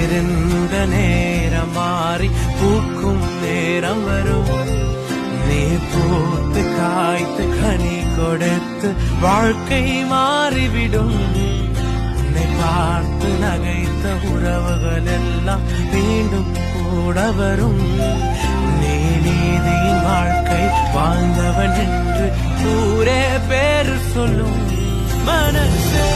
இருந்த நேரம் மாறி பூக்கும் நேரம் வரும். நீ பூத்து காய்த்து கனி கொடுத்து வாழ்க்கை மாறிவிடும். உன்னை பார்த்து நகைத்த உறவுகள் எல்லாம் மீண்டும் கூட வரும். நீ நீதியின் வாழ்க்கை வாழ்ந்தவன் என்று ஊரே பேர் சொல்லும். மனசே